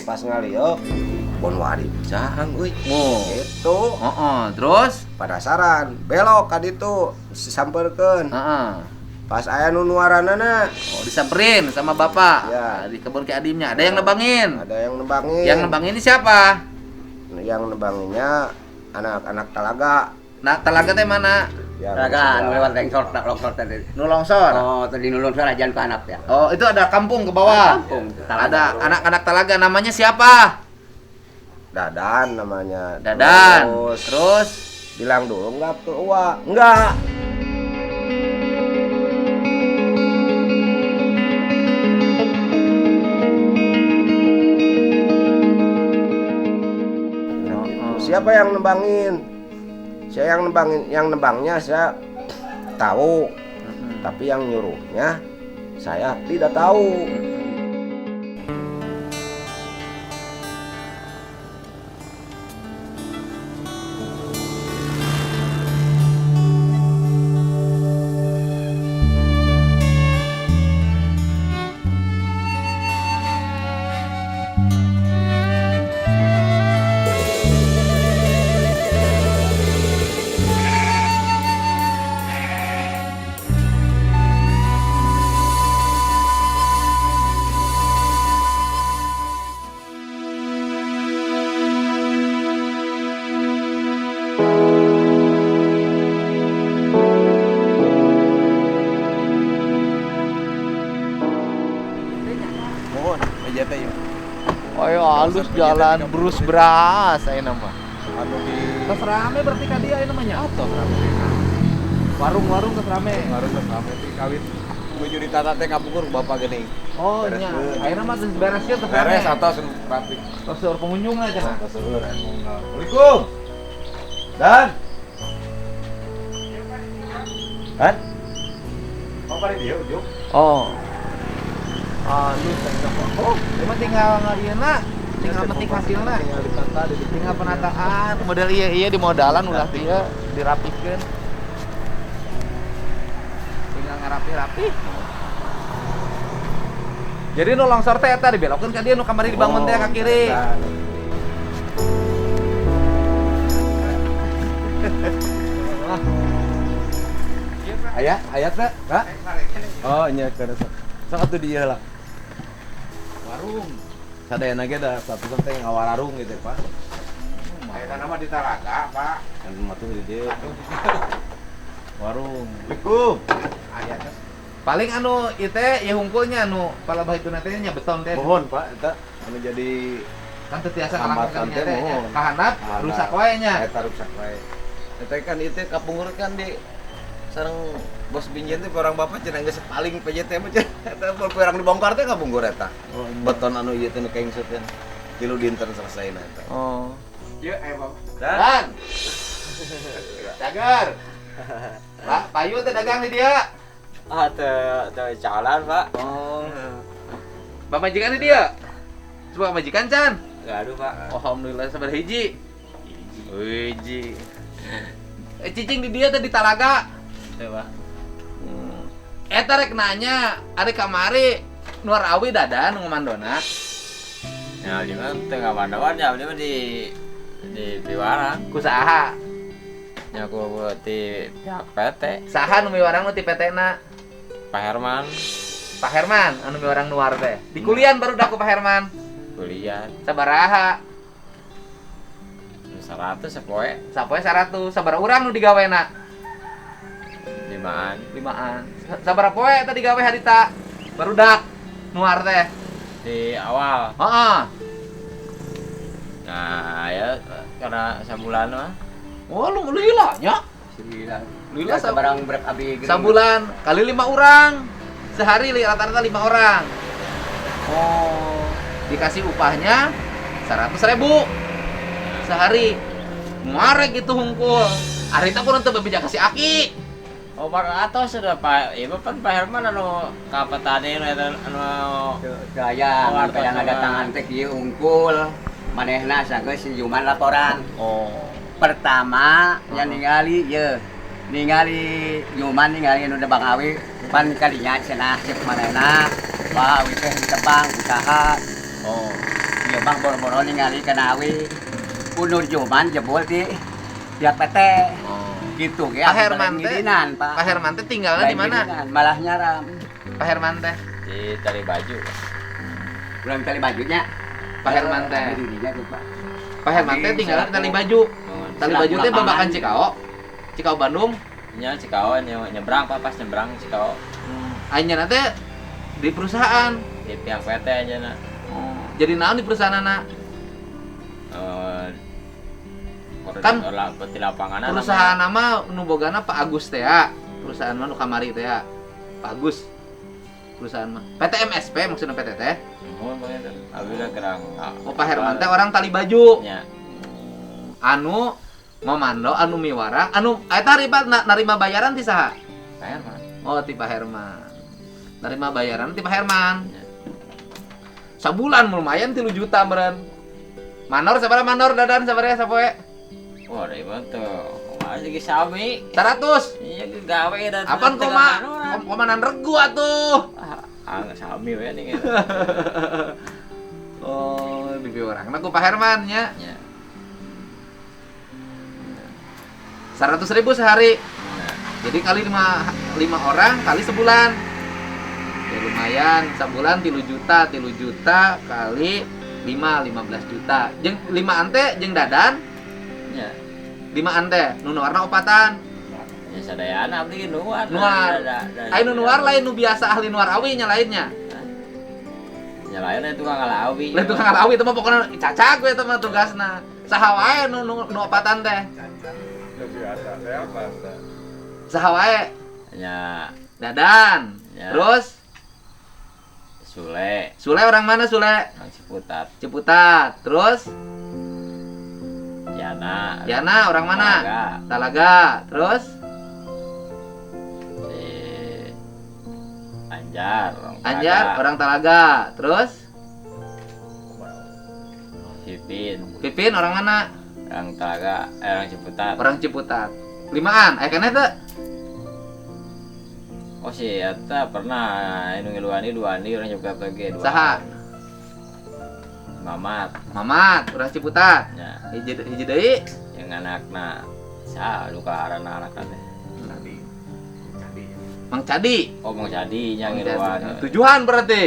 Pas ngaliuk bon wari pisan euy. Gitu. Terus? Penasaran, belok ka ditu disampeurkeun. Pas aya nu nuaranana. Disamperin sama bapak. Ya. Di kebun Ki Adimnya. Ada yang nebangin. Ada yang nebangin. Yang nebangin ini siapa? Yang nebanginnya anak-anak Talaga. Nah, Talaga teh mana? Talaga lewat longsor tadi. Nu longsor. Oh, tadi nu longsor aja ke anak ya. Oh, itu ada kampung ke bawah. Kampung. Ada anak-anak Talaga, namanya siapa? Dadan namanya. Dadan. Terus bilang dulu enggak ke Uwa. Enggak. Siapa yang nebangin? Saya yang nebangin, yang nebangnya saya tahu. Tapi yang nyuruhnya saya tidak tahu. halus jalan Brus Bras saya nama. Anu di Tos rame berarti ka dia namanya. atas rame. Warung-warung tos rame. Ngaruh rame di kawin. Menuju di tata teh kapungkur bapak geuning. Oh Beres nya. deu. Ayeuna mah geus beres ya tos rame. Beres atas rapi. Tos seueur pengunjung aja nah. Atas seueur anu. Assalamualaikum. Dan Dan mau pada dia ujung. Oh. Halus oh, emang tinggal ngalieuna, tinggal metik hasilna. Tinggal ditata di Tinggal penataan, model iya di modalan ulah dia dirapikeun. Tinggal ngarapi-rapi. Jadi nu longsor teh eta dibelokkeun ka dieu nu kamari dibangun teh ka kiri. Ayat teh, Kak? Oh, nya kana sok atuh dia lah. Warung. Sadayana ge da satu teh ngawararung gitu, Pak. Ayeuna nama di Talaga, Pak. Kan matuh di dieu. Warung. Assalamualaikum. Paling anu ieu teh ya hungkulnya anu palabahituna teh nya beton teh. Mohon, Pak, eta anu jadi Kan teu tiasa hambatan kalangkeun teh teh. mohon. Kahandap rusak wae nya. Eta rusak wae. Eta kan itu kapungkur kan di sareng bos binjen teh orang bapak cenah geus paling PJT mah cenah eta perang dibongkar teh kapungkur eta. Beton anu ieu teh nu kengsut teh. Tilu dinten selesaina eta. Oh. Ieu Bapak. Dan. Cager. Pak, payu teh dagang di dia. Ah, teu jalan, Pak. Oh. Bapak majikan di dia. Coba majikan Can. Gaduh, Pak. Alhamdulillah sabar hiji. Hiji. Cicing di dia teh di Talaga. Coba. Eta rek nanya, ari kamari Nuar Awi dadan nu ngomandona. Ya, di mana tengah mandawan ya, di Piwarang. Kusaha? Ya aku di pihak PT, Saha nu miwarang nu ti PT-na? Pak Herman, Pak Herman anu miwarang Nuar teh. Di kuliah baru dah ku Pak Herman. kuliah Sabaraha? 100 sepoe, Sapoe 100. Sabaraha urang nu digawena? 5an. 5an. Sabaraha poe tadi gawe harita? Barudak Nuar teh. Di awal. Heeh. Nah, ya karena sebulan mah. Oh, lu lila nya. Lila Barang brek abi geuning. sabulan kali 5 orang. Sehari rata-rata 5 orang. Oh, dikasih upahnya 100.000 sehari. Muarek gitu hungkul. Arita pun teu babija kasih aki. Oh, bar atos sudah Pak. Ieu kan Pak Herman anu ka petani anu Gaya, Oh, yang ada tangan teh kieu unggul. Manehna sanggeus si Juman laporan. Oh. Pertama yang ningali ye. Ningali Juman ningali anu Bang Awi pan kalinya cenah cek manehna. Pak Awi teh ditebang usaha. Oh. Iya Bang boro-boro ningali kenawi unur Joman jebol di tiap PT. Gitu ya. Pak Herman teh. Ngirinan, Pak. Pak Herman teh tinggalnya di mana? Ngirinan, malah nyaram. Pak Herman teh. Di tali baju. Belum tali bajunya. Pak Herman teh. Dirinya tuh, Pak. Pak Herman teh tinggalnya di Tali Baju. Tali Baju teh babakan Cikao. Cikao Bandung. Nya Cikao nyebrang Pak, pas nyebrang Cikao. Ayeuna teh di perusahaan. Di pihak PT aja na. Jadi naon di perusahaan anak? Kan di lapangan perusahaan nama nu bogana Pak Agus teh ya. Perusahaan mah nu kamari teh ya. Pak Agus. Perusahaan mah PT MSP maksudnya PT teh. Oh, begitu. Abi udah kerang. Oh, Pak Herman teh orang Tali Baju. Nya. Anu ngomando anu miwarang anu eta ribat narima bayaran ti saha? Pak Herman. Oh, ti Pak Herman. Narima bayaran ti Pak Herman. Sabulan lumayan 3 juta meureun. Manor sabaraha manor dadan sabaraha sapoe? Wah, dari bantu. Masih ge sami. 100. Iya ge gawe da. Apaan komanan regu atuh. Nggak sami we nih. Oh, bibi orangna ku Pak Herman nya. Ya. 100.000 sehari. Jadi kali 5 orang kali sebulan. Ya lumayan, sebulan 3 juta kali 15 juta. Jeung 5 ante jeung dadan. Ya. 5 ante nu warna opatan. Ya sadayana abdi nuar. Nuar. Aya nu nuar lain nu biasa ahli nuar awi nya lainnya. Ya lain itu tukang ngalawi. Lain tukang awi itu mah pokona cacak we eta mah tugasna. Saha wae nu opatan teh. Saha wae? Ya Dadan. Ya. Terus Sule orang mana Sule? Orang Ciputat. Ciputat. Terus Yana orang mana? Talaga. Terus Si Anjar orang Talaga. Terus Pipin orang mana? orang Talaga, orang Ciputat. Orang Ciputat. 5an. Keneh teh? Oh si eta pernah anu ngiluani duani orang Ciputat lagi dua. Saha? Mamat, orang Ciputat. Ya, Hiji deui yang anakna sa luka arana anakna teh. Mang Cadi. Oh Mang Cadi nya Mang ngiluan. Cadi. Tujuan berarti.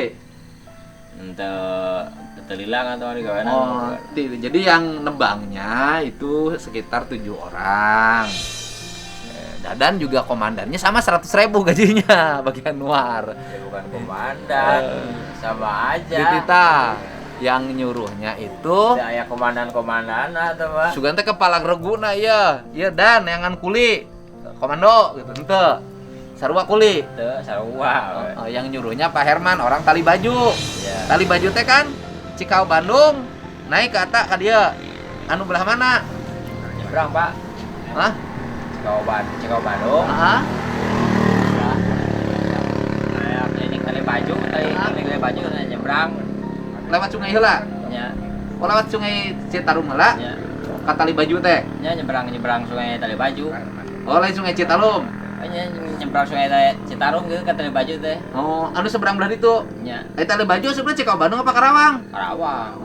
Teu lilang atau di gawean. Oh, jadi yang nembangnya itu sekitar 7 orang. Dadan juga komandannya sama 100.000 gajinya bagian luar. Ya bukan komandan, sama aja. Ditita yang nyuruhnya itu Aya komandan-komandan atau mah. sugan teh kepala reguna ya. Iya Dan yang ngan kuli. Komando gitu henteu. Sarua kuli. Teu sarua. Yang nyuruhnya Pak Herman orang Tali Baju. Ya. Tali Baju teh kan Cikao Bandung naik ke atas ka dieu. Anu belah mana? Nyebrang, Pak. Hah? Cikao Bandung. Heeh. Kayak ini kali baju nyebrang. Lewat sungai heula. Ya. Oh, lewat sungai Citarum heula. Ya. Ka Tali Baju teh. Ya nyebrang sungai Tali Baju. Oh, lain sungai Citalum. Nya nyebrang sungai Citarum gitu ke Tali Baju teh. Oh, anu seberang belah itu. Ya. Tali Baju sebenarnya Cikao Bandung apa Karawang? Karawang.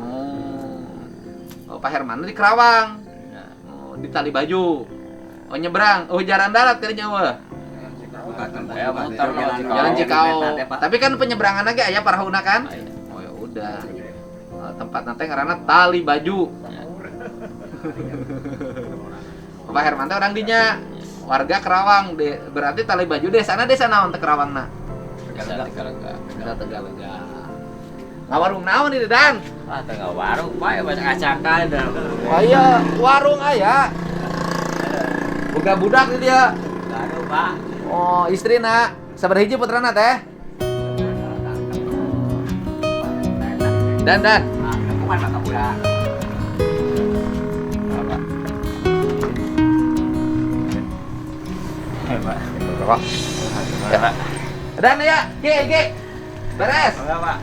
Oh, Pak Herman di Karawang. Ya. Oh, di Tali Baju. Oh, nyebrang. Oh, jalan darat kayaknya wah. Ya muter Jalan Cikao. Tapi kan penyeberangan lagi aya parahuna kan? Oh, iya. Oh, ya udah. Tempat nanti ngaranna Tali Baju. Ya. Pak Herman teh orang dinya. Warga Kerawang, berarti Tali Baju desa naon teh Kerawangna? Desa Tegalega. Desa Tegalega. Ngawarung naon ini Dan? Tengah warung Pak ya banyak acakan. Oh iya, warung aya. Buka budak di dia. Aduh Pak. Oh, istrina. Sabar hiji putrana teh. Dan. Bukan maka bulan. Dan ya, Ge. Beres. Enggak Pak.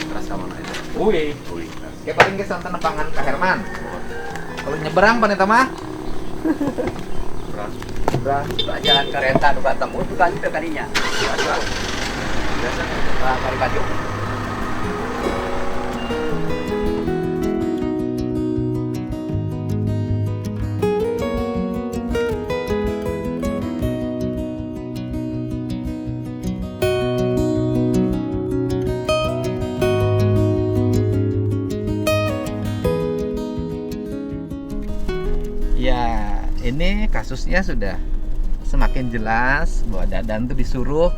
Keras kamu aja. Ui. Kayak paling kesan tenepangan Kak Herman. Kalau nyeberang pan eta mah. Jalan kereta nu ketemu itu kan itu kalinya. Biasa. Kali baju. Ya, ini kasusnya sudah semakin jelas bahwa Dadan tuh disuruh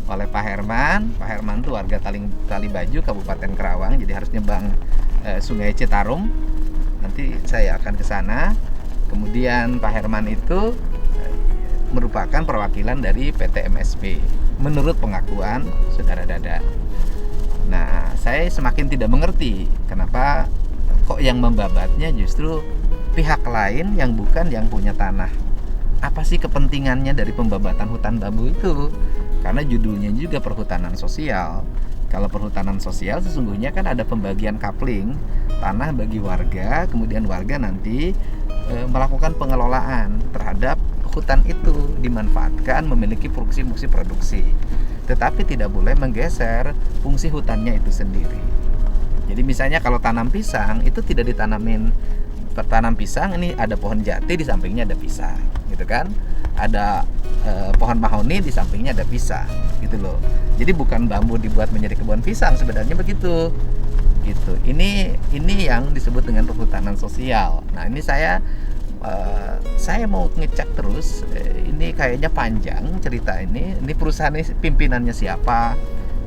oleh Pak Herman. Pak Herman tuh warga Talibaju, Kabupaten Kerawang, jadi harus nyebang Sungai Citarum. Nanti saya akan ke sana. Kemudian Pak Herman itu merupakan perwakilan dari PT MSP menurut pengakuan saudara Dadan. Nah, saya semakin tidak mengerti kenapa kok yang membabatnya justru pihak lain yang bukan yang punya tanah. Apa sih kepentingannya dari pembabatan hutan bambu itu? Karena judulnya juga perhutanan sosial. Kalau perhutanan sosial sesungguhnya kan ada pembagian coupling tanah bagi warga, kemudian warga nanti melakukan pengelolaan terhadap hutan itu, dimanfaatkan memiliki fungsi-fungsi produksi. Tetapi tidak boleh menggeser fungsi hutannya itu sendiri. Jadi misalnya kalau tanam pisang itu tidak ditanamin tanam pisang, ini ada pohon jati di sampingnya ada pisang, gitu kan? Ada pohon mahoni di sampingnya ada pisang, gitu loh. Jadi bukan bambu dibuat menjadi kebun pisang, sebenarnya begitu, gitu. Ini yang disebut dengan perhutanan sosial. Nah ini saya mau ngecek terus. Ini kayaknya panjang cerita ini. Ini perusahaan ini pimpinannya siapa?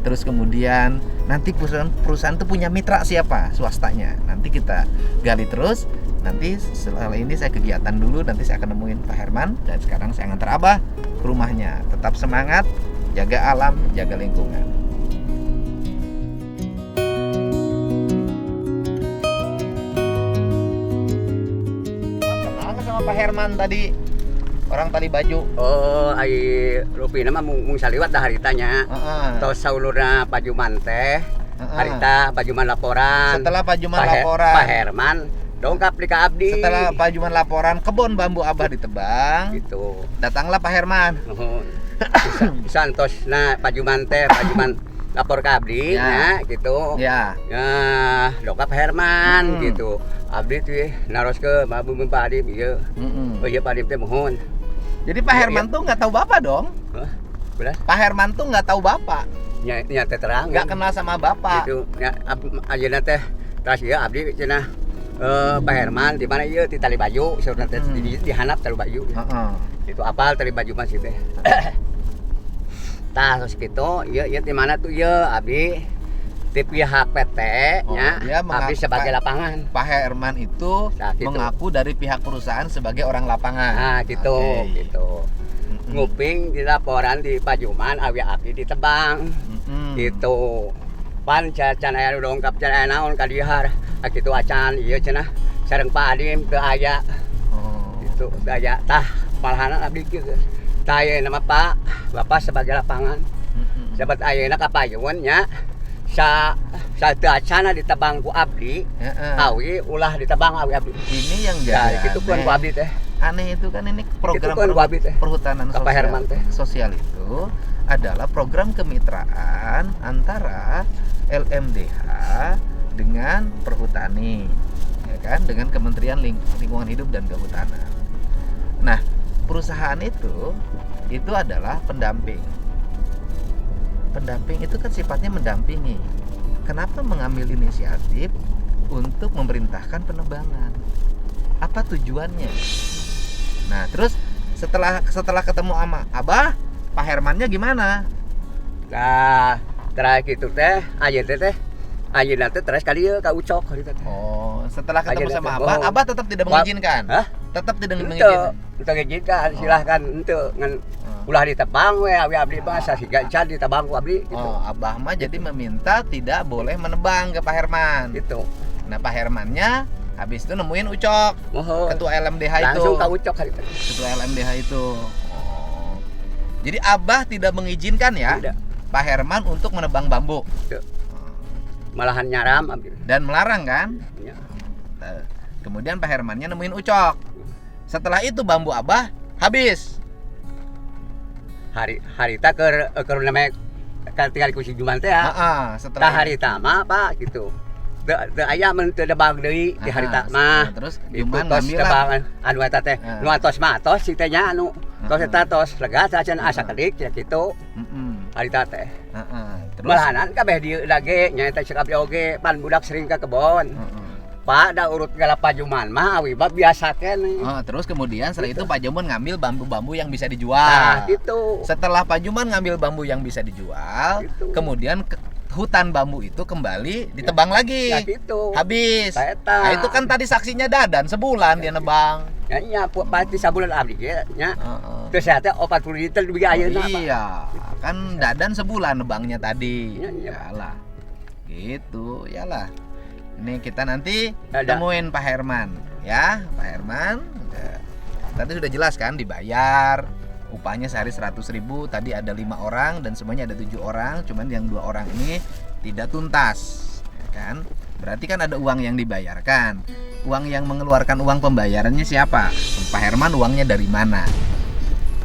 Terus kemudian nanti perusahaan itu punya mitra siapa, swastanya. Nanti kita gali terus. Nanti setelah ini saya kegiatan dulu, nanti saya akan nemuin Pak Herman. Dan sekarang saya ngantar Abah ke rumahnya. Tetap semangat, jaga alam, jaga lingkungan. Kenal nggak sama Pak Herman tadi? Orang Talibaju. Oh, ai rupi nama mung saliwat dah haritanya. Tos saulurna Pajuman teh. Harita Pajuman laporan. Setelah Pajuman laporan. Pak Herman dongkap di ka abdi. Setelah Pajuman laporan, kebun bambu Abah ditebang. Gitu. Datanglah Pak Herman. Nuhun. Santos nah Pajuman lapor ke abdi Ya. nya gitu. Ya. Nah, dongkap Pak Herman gitu. Abdi tuh naros ke mabu Pak Adim ieu. Oh iya Pak Adim teh mohon. Jadi Pak Herman tuh nggak tahu Bapak dong? Hah? Belas? Pak Herman tuh nggak tahu Bapak, Nya teh terang. nggak kenal sama Bapak. Gitu. Ya ayeuna teh tas ieu abdi cenah Pak Herman di mana ieu di Talibaju, saurna teh di handap Talibaju. Heeh. Itu apal Talibaju mah situ teh. Tah tos kitu, ieu di mana tuh ieu abdi di pihak PT nya, dia abdi sebagai lapangan. Pak Herman itu Nah, gitu. mengaku dari pihak perusahaan sebagai orang lapangan. Nah, gitu, Oke. gitu. Nguping di laporan di Pajuman awi abdi ditebang. Gitu. Pan can aya dongkap can aya naon ka dieu kitu acan ieu cenah sareng Pak Adim teu aya. Oh. Gitu, teu aya. Tah malahan abdi kieu. Tah aya nama Pak, Bapak sebagai lapangan. Sabat ayeuna ka payun nya sa teu acana ditebang ku abdi. Awi ulah ditebang awi abdi. Ini yang Ya, jadi gitu kan ku abdi teh. aneh itu kan ini program Itu kan ku abdi teh. perhutanan Ka Pak Herman teh. sosial itu adalah program kemitraan antara LMDH dengan perhutani, ya kan, dengan Kementerian Lingkungan Hidup dan Kehutanan. Nah, perusahaan itu adalah pendamping. Pendamping itu kan sifatnya mendampingi. Kenapa mengambil inisiatif untuk memerintahkan penebangan? Apa tujuannya? Nah, terus setelah ketemu sama Abah, Pak Hermannya gimana? Nah, terakhir gitu teh, ayeuna teh terus kali ieu ka Ucok harita teh. Oh, setelah ketemu Aja sama datang. Abah, Oh. Abah tetap tidak mengizinkan. Hah? Tetap tidak Henteu, mengizinkan. henteu ngijinkan, silahkan henteu ngan ulah ditebang we awi abdi mah sahiga can ditebang ku abdi gitu. Oh, Abah mah jadi meminta tidak boleh menebang ke Pak Herman. Gitu. Nah, Pak Hermannya habis itu nemuin Ucok, Mohon. ketua LMDH itu. Langsung ka Ucok harita. Ketua LMDH itu. Oh. Jadi Abah tidak mengizinkan ya Tidak. Pak Herman untuk menebang bambu Tidak. Malahan nyaram abdi. dan melarang kan? Ya. Nah, kemudian Pak Hermannya nemuin Ucok. Setelah itu bambu Abah habis. Harita keur namanya kan tinggal ku si Juman teh ya. Heeh, Tah setelah harita mah Pak gitu. Teu aya mun teu debang deui di harita mah. Terus Itu Juman tos ngambil lah. debangan anu eta teh. Ah. Nu atos mah atos si teh nya anu. Tos eta tos lega sacan asa kedik ya kitu. Heeh. Harita teh. Heeh. Terus Malahan kabeh dieu lage nya eta cekap oge pan budak sering ka kebon. Heeh. Pak da urut gala pajuman mah awi mah biasa keneh. Oh, terus kemudian setelah itu Pak Juman ngambil bambu-bambu yang bisa Nah, dijual. gitu. Setelah Pak Juman ngambil bambu yang bisa dijual, Gitu. kemudian hutan bambu itu kembali ditebang lagi. Ya gitu. Habis. Tah eta. Nah, itu kan tadi saksinya Dadan sebulan dia nebang. Ya nya pasti sabulan abdi ge nya. Heeh. Terus saya teh 40 liter di ayeuna Pak. Iya, kan Dadan sebulan nebangnya tadi. Iya, iya. Yalah. Gitu, yalah. Ini kita nanti Ada. temuin Pak Herman, ya, Pak Herman. Tadi sudah jelas kan dibayar upahnya sehari 100.000, tadi ada 5 orang dan semuanya ada 7 orang, cuman yang 2 orang ini tidak tuntas, ya kan? Berarti kan ada uang yang dibayarkan. Uang yang mengeluarkan uang pembayarannya siapa? Pak Herman uangnya dari mana?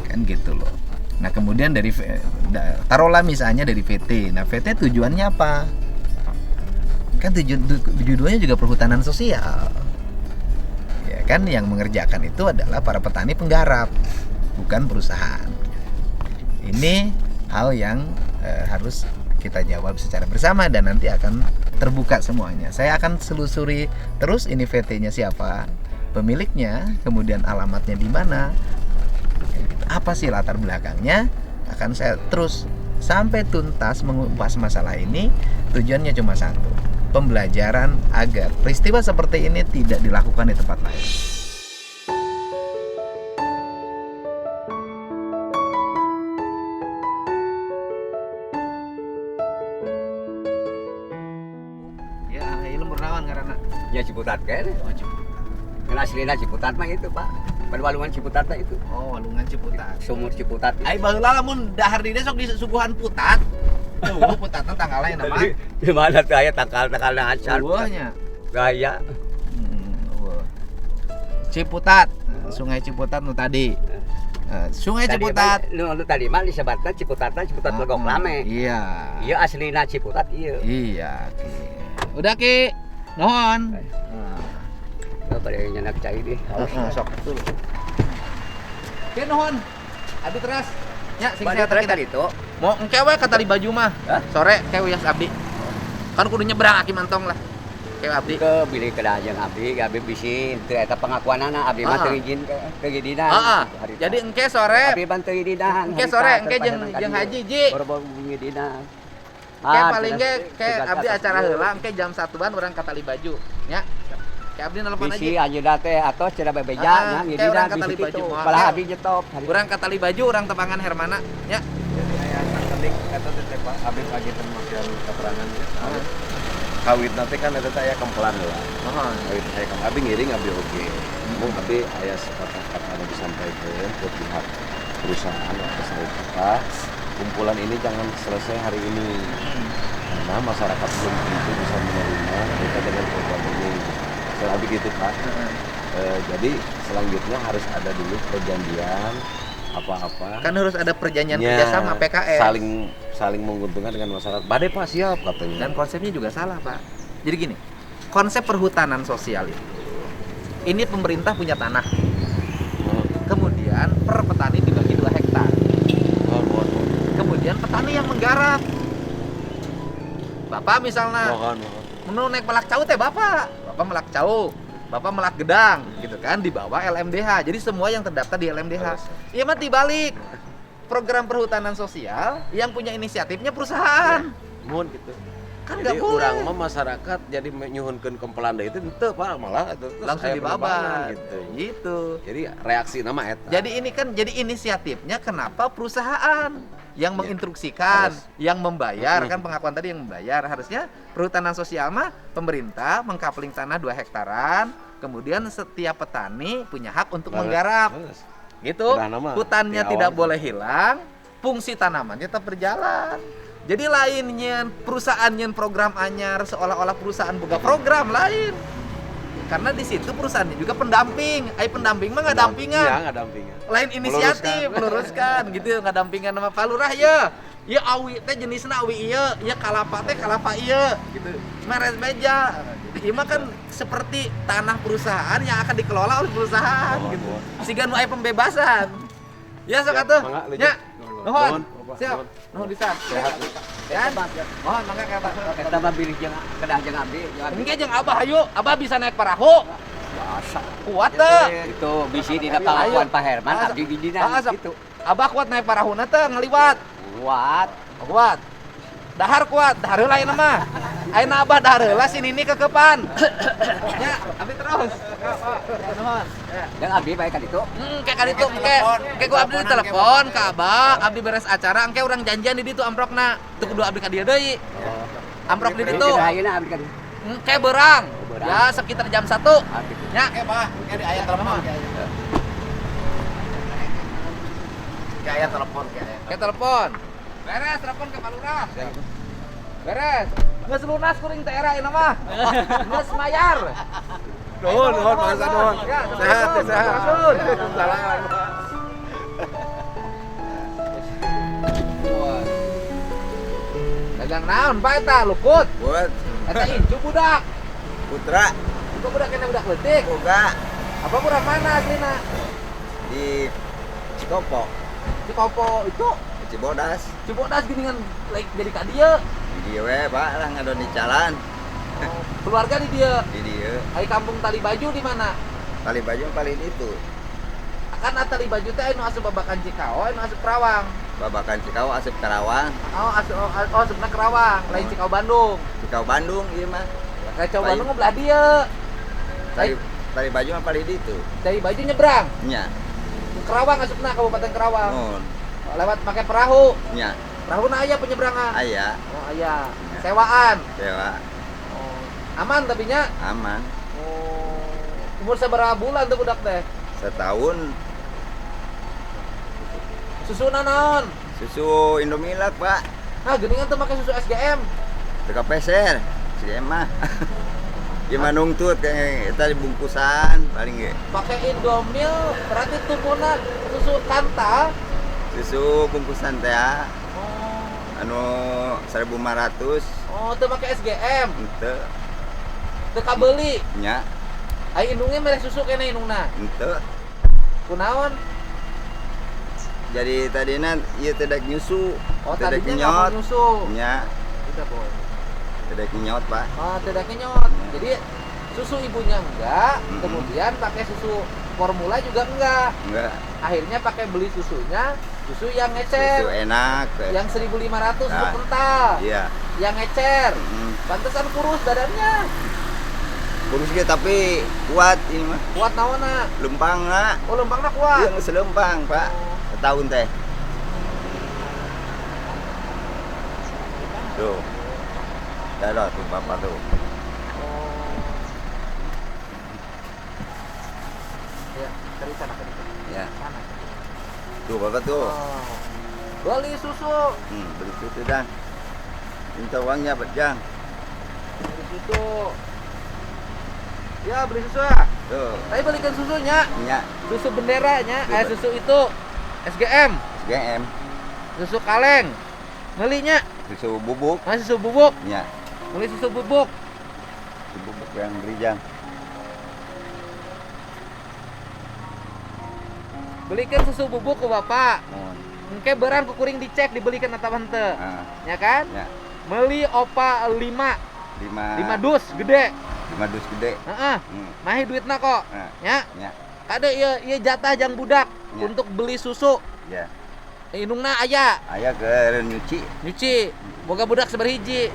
Kan gitu loh. Nah, kemudian dari taruhlah misalnya dari VT. Nah, VT tujuannya apa? Kan tujuannya juga perhutanan sosial. Ya kan yang mengerjakan itu adalah para petani penggarap, bukan perusahaan. Ini hal yang harus kita jawab secara bersama dan nanti akan terbuka semuanya. Saya akan selusuri terus ini VT-nya siapa, pemiliknya, kemudian alamatnya di mana, apa sih latar belakangnya, akan saya terus sampai tuntas mengupas masalah ini. Tujuannya cuma satu, pembelajaran agar peristiwa seperti ini tidak dilakukan di tempat lain. Ya, lembur naon karena Ya Ciputat kan. Kan aslina Ciputat mah itu Pak. Pada walungan Ciputat mah itu. oh walungan Ciputat. Sumur Ciputat. Ai baheula lamun dahar di sok di suguhan putat. Tuh, putatna tanggal lain nama. Di mana tuh aya tangkal-tangkal acar. Eueuhnya. Gaya. Ciputat, Sungai Ciputat nu tadi. Sungai Ciputat. Nu tadi mah disebutna Ciputatna Ciputat Legok Lame. Iya. Ieu aslina Ciputat ieu. Iya, Ki. Udah Ki. Nuhun. Nah, pada nyenak cai deh. Sok tuh. Oke, nuhun. Abi teras. Ya, sing Pada saya terus tadi. tadi itu. Mau engke we ka tali baju mah. Hah? Sore kewe yas abdi. Kan kudu nyebrang aki mantong lah. Kewe abdi. Ke bilih kedah jeung abdi bisi teu eta pengakuanana abdi mah Ah. teu izin ke gidinan. Heeh. Harita. Jadi engke sore abdi ban teu gidinan. engke sore engke jeung Haji Ji. Baru gidinan. Engke paling ge ke abdi acara heula engke jam 1-an urang ka tali baju nya. Ke abdi nelpon bisi aja. ajeuna teh atos cenah bebeja Ah, nya kayak gidinan orang ke bisi tali baju kitu. mah. Malah Kayak- abdi nyetop. Urang ka tali baju urang tepangan Hermana nya. Jadi aya sakedik eta teh Pak abis lagi temakan keterangan kawit nanti kan eta teh aya kemplan heula. Heeh. Kawit aya kam abi ngiring abi oge. Mung abi aya kata-kata anu disampaikan ke pihak perusahaan atau saya kata kumpulan ini jangan selesai hari ini. Karena masyarakat belum tentu bisa menerima kita dengan program ini. Saya abi gitu Pak. Jadi selanjutnya harus ada dulu perjanjian apa-apa. Kan harus ada perjanjian Ya, kerjasama PKS. saling menguntungkan dengan masyarakat. Badai Pak siap katanya. Dan konsepnya juga salah, Pak. Jadi gini, konsep perhutanan sosial itu. Ini pemerintah punya tanah. Kemudian per petani dibagi 2 hektar. Kemudian petani yang menggarap. Bapak misalnya, Mohon. menu naik melak cau teh Bapak melak cau. Bapak melak gedang gitu kan di bawah LMDH. Jadi semua yang terdaftar di LMDH. Iya mah dibalik. Program perhutanan sosial yang punya inisiatifnya perusahaan. Mohon gitu. Kan Jadi nggak boleh. urang mah masyarakat jadi menyuhunkeun kemplan deui itu henteu Pak malah itu Langsung aya dibabat penerbangan gitu. gitu. Jadi reaksi nama eta. Jadi ini kan jadi inisiatifnya kenapa perusahaan yang Ya, menginstruksikan, harus. yang membayar Mm-mm. kan pengakuan tadi yang membayar. Harusnya perhutanan sosial mah pemerintah mengkapling tanah 2 hektaran, kemudian setiap petani punya hak untuk menggarap. Terus. Gitu. Udah nama, Hutannya di tidak awal. boleh hilang, fungsi tanamannya tetap berjalan. Jadi lainnya perusahaan yang program anyar seolah-olah perusahaan boga program lain. Karena di situ perusahaannya juga pendamping. Pendamping mah nggak dampingan. Iya, nggak dampingan. Lain inisiatif, meluruskan gitu, nggak dampingan sama Pak Lurah ya. Ieu awi teh jenisna awi ieu, ieu kalapa teh kalapa ieu gitu. Meres beja. Ieu mah kan seperti tanah perusahaan yang akan dikelola oleh perusahaan gitu. Siga nu aya pembebasan. Ya sok atuh. Nya. Nuhun. Siap. Nuhun pisan. Sehat. Ya. Mohon mangga ka Pak. Eta mah bilih jeung kedah jeung abdi. Engke jeung Abah hayu, Abah bisa naik perahu. Biasa. Kuat teu? Itu bisi dina pangakuan Pak Herman abdi di dina gitu. Abah kuat naik perahuna teu ngaliwat. Kuat. Kuat. Dahar kuat, dahar heula ayeuna mah. Ayeuna Abah dahar heula si Nini kekepan. Ya, abdi terus. Nuhun. Jeung abdi bae ka ditu. Kayak kali itu, kayak gua abdi telepon ke Abah, abdi beres acara, engke urang janjian di ditu amprokna. Teu kudu abdi ka dieu deui. Amprok di ditu. Ayeuna abdi ka ditu. Kayak berang. Berang. Ya sekitar jam 1. Ya, Oke, Pak. Kayak di ayat telepon. Kayak ayat telepon kayak. kayak telepon. Beres, telepon ke Pak Lurah. Beres. Geus lunas kuring teh era ieu mah. Geus mayar. Nuhun, Pak Hasan, nuhun. Ya, Sehat, nuhun. sehat. Nuhun. Salam. Dagang naon Pak eta lukut? Buat Eta incu budak. Putra Itu budak kena budak leutik. boga Apa budak mana aslina? di Cikopo, Cikopo itu Cibodas. Cibodas geuningan like jadi ka dieu. Di dieu we, Pak, lah ngadon di jalan. Keluarga di dieu. Di dieu. Ai kampung Tali Baju di mana? Tali baju paling itu. Kan Tali Baju teh anu asup Babakan Cikao, anu asup Kerawang. Babakan Cikau asup Karawang, Asupna Kerawang, lain Cikao Bandung. Cikau Bandung ieu mah. Cikao Bandung mah belah dieu. Tali baju mah paling itu. Tali Baju nyebrang. Nya. Kerawang asupna Kabupaten Kerawang. Mun Lewat pakai perahu. nya Perahu aya penyeberangan. aya Oh, aya. Sewaan. dewa Oh, aman tapi nya. aman. Oh, umur sabaraha bulan tuh budak teh? Setahun Susuna naon? susu Indomilak, Pak. Nah, geuningan teu make susu SGM. Teka peser. Si mah. Gimana nungtut kayak tadi bungkusan paling ge. Pakai Indomil berarti tumbuhna susu kanta. Susu bungkusan teh Oh, anu 1.500 oh teu make SGM. henteu Teu kabeuli. nya Ai indungnya mere susu kene indungna. henteu. Kunaon? Jadi tadina ieu teh dek nyusu. Oh, Teh dek tadinya nggak mau nyusu. Nya, Udah, Boy. teh dek nyot, Pak. Oh, tidak kenyot. Jadi susu ibunya enggak, Mm-mm. kemudian pakai susu formula juga enggak. Enggak, Akhirnya pakai beli susunya, susu yang susu ngecer. enak. Yang 1.500 susu Ah. kental. Iya. Yang ngecer. Mm. Pantesan kurus badannya. Kurus ge tapi kuat ini mah. Kuat naonna? Lempang na. Oh, lempangna kuat. Iya, geus lempang, Pak. Setahun teh. Tuh. Ada tuh Bapak tuh. Oh. Ya, dari sana ke Ya. sana. Tuh Bapak tuh. Oh. Beli susu. Beli susu dan minta uangnya Bejang. Beli susu. Ya, beli susu ya. Tuh. Tapi belikan susunya. Nya Susu benderanya, Coba. susu itu SGM, SGM, susu kaleng. Belinya, susu bubuk. susu bubuk. Nya Beli susu bubuk. susu bubuk yang berijang. Belikan susu bubuk ke Bapak. Mohon. Engke berang kukuring dicek dibelikan atau henteu. Ah, Ya kan? nya Beli opa 5 5 dus gede. 5 dus gede. Heeh. Hmm. Mahi duitna kok. Nah, Ya. nya Kade ieu jatah jang budak Ya. untuk beli susu. ya. Indungna aya Aya ke nyuci. nyuci. Boga budak sabarhiji.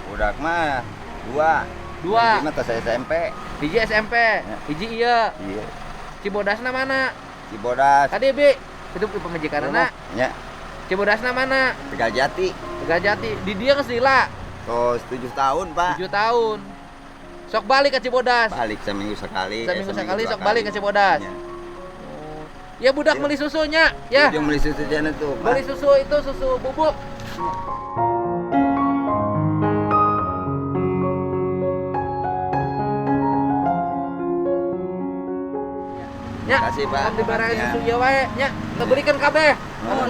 Budak mah 2. 2. Mah tas SMP. Hiji SMP, hiji ieu. Iya. Cibodasna mana? Cibodas. KDB. Itu pemajikanana. Nya Cibodasna mana? Tegal Jati. Tegal Jati. Di dia geus lila Tos 7 tahun, Pak. 7 tahun. Sok balik ke Cibodas. Balik seminggu sekali. Seminggu sekali dua sok balik ke Cibodas. Nya. Ya budak beli susunya, ya. Dia beli susu jana tuh, Pak. Beli susu itu susu bubuk. nya. Makasih, Pak. Kan dibarain Ya. susu ieu wae nya. Teu belikeun kabeh.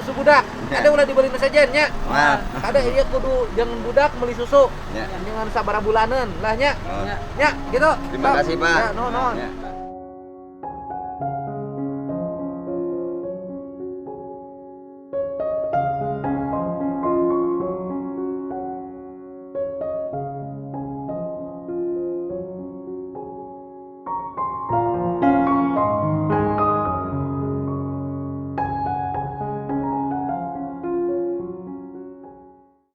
Susu budak. Ada ulah dibeli sejen nya. Maaf. Ada ieu kudu jangan budak beli susu. Ya. Jangan sabaraha bulaneun lah nya. Oh. Nya gitu. Terima kasih, Pak. Ya, no. Ya.